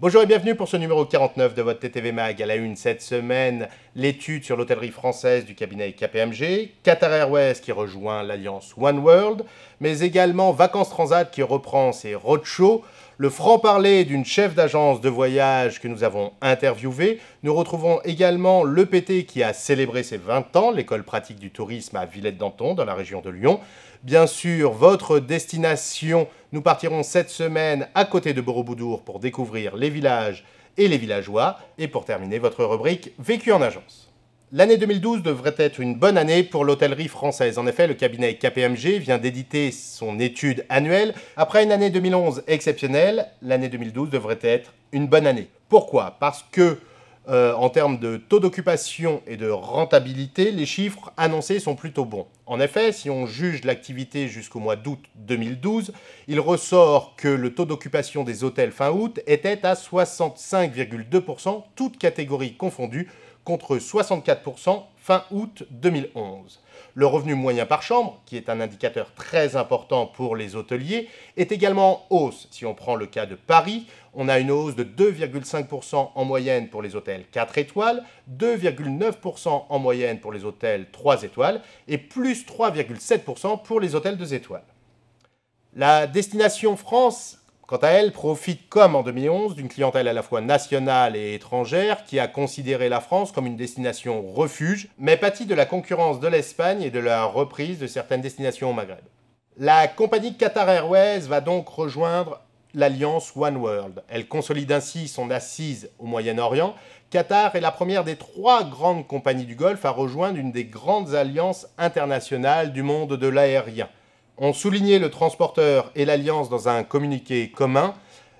Bonjour et bienvenue pour ce numéro 49 de votre TTV Mag. À la une cette semaine, l'étude sur l'hôtellerie française du cabinet KPMG, Qatar Airways qui rejoint l'alliance One World, mais également Vacances Transat qui reprend ses roadshows, le franc-parler d'une chef d'agence de voyage que nous avons interviewée. Nous retrouvons également l'EPT qui a célébré ses 20 ans, l'école pratique du tourisme à Villette-Danton dans la région de Lyon. Bien sûr, votre destination, nous partirons cette semaine à côté de Borobudur pour découvrir les villages et les villageois. Et pour terminer, votre rubrique Vécu en agence. L'année 2012 devrait être une bonne année pour l'hôtellerie française. En effet, le cabinet KPMG vient d'éditer son étude annuelle. Après une année 2011 exceptionnelle, l'année 2012 devrait être une bonne année. Pourquoi ? Parce que en termes de taux d'occupation et de rentabilité, les chiffres annoncés sont plutôt bons. En effet, si on juge l'activité jusqu'au mois d'août 2012, il ressort que le taux d'occupation des hôtels fin août était à 65,2%, toutes catégories confondues, contre 64% fin août 2011. Le revenu moyen par chambre, qui est un indicateur très important pour les hôteliers, est également en hausse. Si on prend le cas de Paris, on a une hausse de 2,5% en moyenne pour les hôtels 4 étoiles, 2,9% en moyenne pour les hôtels 3 étoiles et plus 3,7% pour les hôtels 2 étoiles. La destination France, quant à elle, profite comme en 2011 d'une clientèle à la fois nationale et étrangère qui a considéré la France comme une destination refuge, mais pâtit de la concurrence de l'Espagne et de la reprise de certaines destinations au Maghreb. La compagnie Qatar Airways va donc rejoindre l'alliance One World. Elle consolide ainsi son assise au Moyen-Orient. Qatar est la première des 3 grandes compagnies du Golfe à rejoindre une des grandes alliances internationales du monde de l'aérien. On soulignait le transporteur et l'alliance dans un communiqué commun.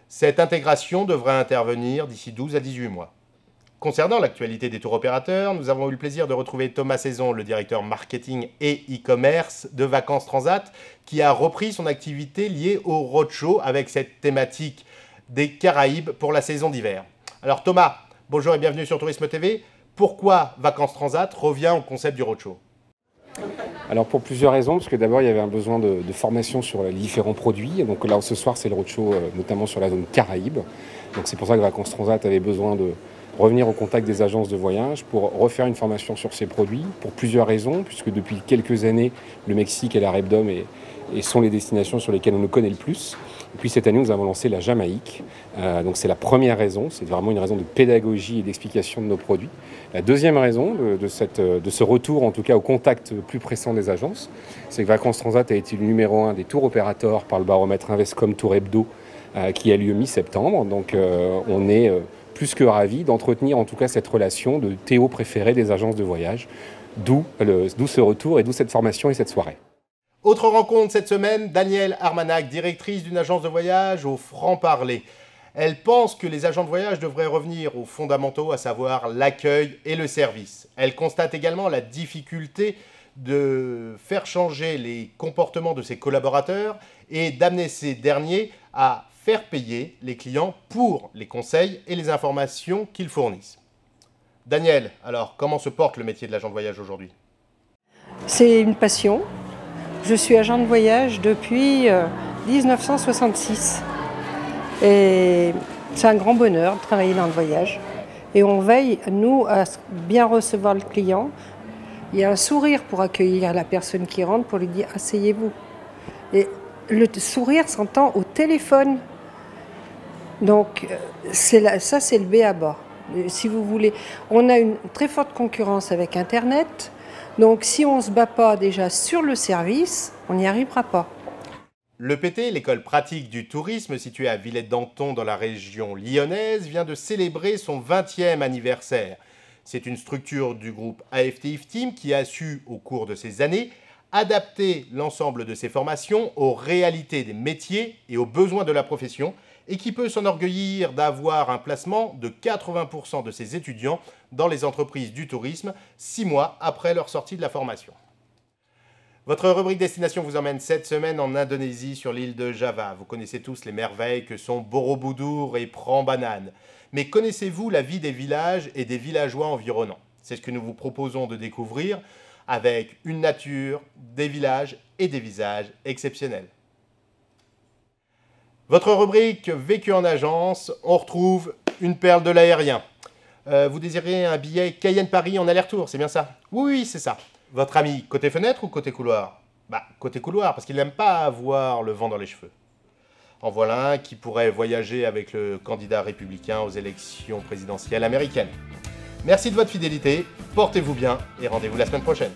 Cette intégration devrait intervenir d'ici 12 à 18 mois. Concernant l'actualité des tours opérateurs, nous avons eu le plaisir de retrouver Thomas Saison, le directeur marketing et e-commerce de Vacances Transat, qui a repris son activité liée au roadshow avec cette thématique des Caraïbes pour la saison d'hiver. Alors Thomas, bonjour et bienvenue sur Tourisme TV. Pourquoi Vacances Transat revient au concept du roadshow ? Alors pour plusieurs raisons, parce que d'abord il y avait un besoin de formation sur les différents produits. Donc là ce soir c'est le roadshow notamment sur la zone Caraïbes. Donc c'est pour ça que Vacances Transat avait besoin de revenir au contact des agences de voyage pour refaire une formation sur ces produits, pour plusieurs raisons, puisque depuis quelques années, le Mexique et la Repdom sont les destinations sur lesquelles on nous connaît le plus. Et puis cette année, nous avons lancé la Jamaïque. Donc c'est la première raison, c'est vraiment une raison de pédagogie et d'explication de nos produits. La deuxième raison de ce retour, en tout cas au contact plus pressant des agences, c'est que Vacances Transat a été le numéro 1 des tours opérateurs par le baromètre Invescom Tour Hebdo qui a lieu mi-septembre. Donc on est plus que ravis d'entretenir en tout cas cette relation de Théo préféré des agences de voyage, d'où ce retour et d'où cette formation et cette soirée. Autre rencontre cette semaine, Danielle Armanac, directrice d'une agence de voyage au franc-parler. Elle pense que les agents de voyage devraient revenir aux fondamentaux, à savoir l'accueil et le service. Elle constate également la difficulté de faire changer les comportements de ses collaborateurs et d'amener ces derniers à faire payer les clients pour les conseils et les informations qu'ils fournissent. Danielle, alors comment se porte le métier de l'agent de voyage aujourd'hui ? C'est une passion. Je suis agent de voyage depuis 1966. Et c'est un grand bonheur de travailler dans le voyage. Et on veille, nous, à bien recevoir le client. Il y a un sourire pour accueillir la personne qui rentre, pour lui dire « asseyez-vous ». Et le sourire s'entend au téléphone. Donc ça, c'est le B à bas. Si vous voulez, on a une très forte concurrence avec Internet. Donc si on ne se bat pas déjà sur le service, on n'y arrivera pas. L'EPT, l'école pratique du tourisme située à Villette-Danton dans la région lyonnaise, vient de célébrer son 20e anniversaire. C'est une structure du groupe AFT Team qui a su, au cours de ces années, adapter l'ensemble de ses formations aux réalités des métiers et aux besoins de la profession et qui peut s'enorgueillir d'avoir un placement de 80% de ses étudiants dans les entreprises du tourisme 6 mois après leur sortie de la formation. Votre rubrique destination vous emmène cette semaine en Indonésie sur l'île de Java. Vous connaissez tous les merveilles que sont Borobudur et Prambanan. Mais connaissez-vous la vie des villages et des villageois environnants? C'est ce que nous vous proposons de découvrir avec une nature, des villages et des visages exceptionnels. Votre rubrique Vécu en agence, on retrouve une perle de l'aérien. Vous désirez un billet Cayenne-Paris en aller-retour, c'est bien ça? Oui, c'est ça. Votre ami, côté fenêtre ou côté couloir? Bah, côté couloir, parce qu'il n'aime pas avoir le vent dans les cheveux. En voilà un qui pourrait voyager avec le candidat républicain aux élections présidentielles américaines. Merci de votre fidélité, portez-vous bien et rendez-vous la semaine prochaine.